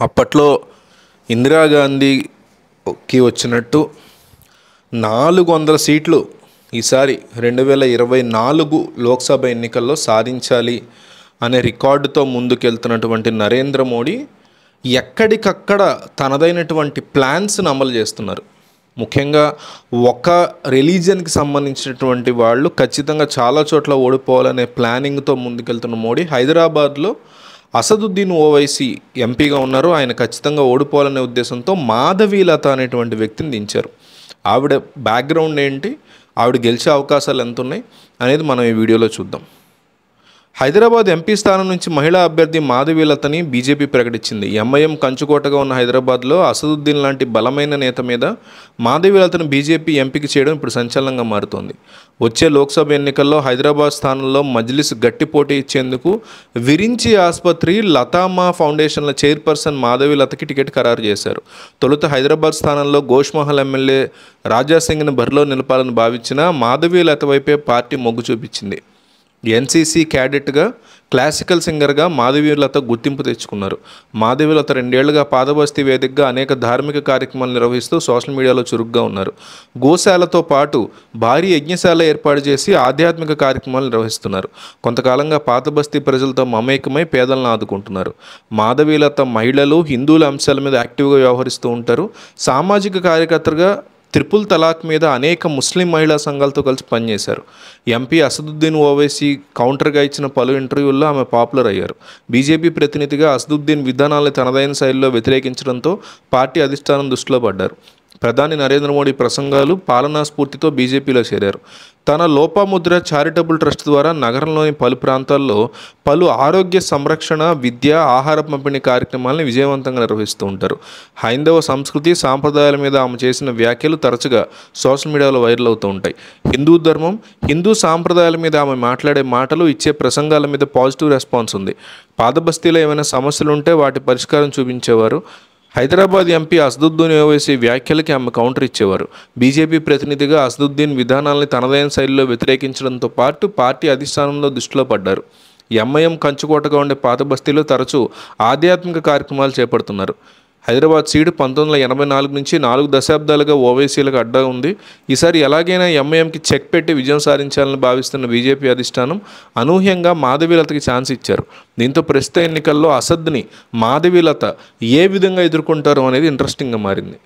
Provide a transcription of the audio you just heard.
అప్పట్లో ఇందిరాగాంధీకి వచ్చినట్టు 400 సీట్లు ఈసారి 2024 లోక్సభ ఎన్నికల్లో సాధించాలి అనే రికార్డుతో ముందుకెళ్తున్నటువంటి నరేంద్ర మోడీ ఎక్కడికక్కడ తనదైనటువంటి ప్లాన్స్ని అమలు చేస్తున్నారు. ముఖ్యంగా ఒక రిలీజియన్కి సంబంధించినటువంటి వాళ్ళు ఖచ్చితంగా చాలా చోట్ల ఓడిపోవాలనే ప్లానింగ్తో ముందుకెళ్తున్న మోడీ హైదరాబాద్లో అసదుద్దీన్ ఓవైసీ ఎంపీగా ఉన్నారు. ఆయన ఖచ్చితంగా ఓడిపోవాలనే ఉద్దేశంతో మాధవీలత అనేటువంటి వ్యక్తిని దించారు. ఆవిడ బ్యాక్గ్రౌండ్ ఏంటి, ఆవిడ గెలిచే అవకాశాలు ఎంత ఉన్నాయి అనేది మనం ఈ వీడియోలో చూద్దాం. హైదరాబాద్ ఎంపీ స్థానం నుంచి మహిళా అభ్యర్థి మాధవీలతని బీజేపీ ప్రకటించింది. ఎంఐఎం కంచుకోటగా ఉన్న హైదరాబాద్లో అసదుద్దీన్ లాంటి బలమైన నేత మీద మాధవీలతను బీజేపీ ఎంపిక చేయడం ఇప్పుడు సంచలనంగా మారుతోంది. వచ్చే లోక్సభ ఎన్నికల్లో హైదరాబాద్ స్థానంలో మజ్లిస్ గట్టి పోటీ ఇచ్చేందుకు విరించి ఆసుపత్రి లతామా ఫౌండేషన్ల చైర్పర్సన్ మాధవీలతకి టికెట్ ఖరారు చేశారు. తొలుత హైదరాబాద్ స్థానంలో గోష్మహల్ ఎమ్మెల్యే రాజాసింగ్ని బరిలో నిలపాలని భావించిన మాధవీలత వైపే పార్టీ మొగ్గు చూపించింది. ఎన్సీసీ క్యాడెట్గా, క్లాసికల్ సింగర్గా మాధవీలత గుర్తింపు తెచ్చుకున్నారు. మాధవీలత 2 ఏళ్లుగా పాదబస్తీ వేదికగా అనేక ధార్మిక కార్యక్రమాలు నిర్వహిస్తూ సోషల్ మీడియాలో చురుగ్గా ఉన్నారు. గోశాలతో పాటు భారీ యజ్ఞశాల ఏర్పాటు చేసి ఆధ్యాత్మిక కార్యక్రమాలు నిర్వహిస్తున్నారు. కొంతకాలంగా పాతబస్తీ ప్రజలతో మమేకమై పేదలను ఆదుకుంటున్నారు. మాధవీలత మహిళలు, హిందువుల అంశాల మీద యాక్టివ్గా వ్యవహరిస్తూ ఉంటారు. సామాజిక కార్యకర్తగా త్రిపుల్ తలాక్ మీద అనేక ముస్లిం మహిళా సంఘాలతో కలిసి పనిచేశారు. ఎంపీ అసదుద్దీన్ ఓవైసీ కౌంటర్గా ఇచ్చిన పలు ఇంటర్వ్యూల్లో ఆమె పాపులర్ అయ్యారు. బీజేపీ ప్రతినిధిగా అసదుద్దీన్ విధానాలను తనదైన శైలిలో వ్యతిరేకించడంతో పార్టీ అధిష్టానం దృష్టిలో పడ్డారు. ప్రధాని నరేంద్ర మోడీ ప్రసంగాలు, పాలనా స్ఫూర్తితో బీజేపీలో చేరారు. తన లోపాముద్ర చారిటబుల్ ట్రస్ట్ ద్వారా నగరంలోని పలు ప్రాంతాల్లో పలు ఆరోగ్య సంరక్షణ, విద్య, ఆహార పంపిణీ కార్యక్రమాలను విజయవంతంగా నిర్వహిస్తూ ఉంటారు. హైందవ సంస్కృతి, సాంప్రదాయాల మీద ఆమె చేసిన వ్యాఖ్యలు తరచుగా సోషల్ మీడియాలో వైరల్ అవుతూ ఉంటాయి. హిందూ ధర్మం, హిందూ సాంప్రదాయాల మీద ఆమె మాట్లాడే మాటలు, ఇచ్చే ప్రసంగాల మీద పాజిటివ్ రెస్పాన్స్ ఉంది. పాదబస్తీలో ఏమైనా సమస్యలు ఉంటే వాటి పరిష్కారం చూపించేవారు. హైదరాబాద్ ఎంపీ అసదుద్దీన్ ఓవైసీ వ్యాఖ్యలకి ఆమె కౌంటర్ ఇచ్చేవారు. బీజేపీ ప్రతినిధిగా అసదుద్దీన్ విధానాలని తనదైన శైలిలో వ్యతిరేకించడంతో పాటు పార్టీ అధిష్టానంలో దృష్టిలో పడ్డారు. ఎంఐఎం కంచుకోటగా ఉండే పాతబస్తీలో తరచూ ఆధ్యాత్మిక కార్యక్రమాలు చేపడుతున్నారు. హైదరాబాద్ సీటు 1984 నుంచి 4 దశాబ్దాలుగా ఓవైసీలకు అడ్డా ఉంది. ఈసారి ఎలాగైనా ఎంఐఎంకి చెక్ పెట్టి విజయం సాధించాలని భావిస్తున్న బీజేపీ అధిష్టానం అనూహ్యంగా మాధవీలతకి ఛాన్స్ ఇచ్చారు. దీంతో ప్రస్తుత ఎన్నికల్లో అసద్ని మాధవీలత ఏ విధంగా ఎదుర్కొంటారో అనేది ఇంట్రెస్టింగ్గా మారింది.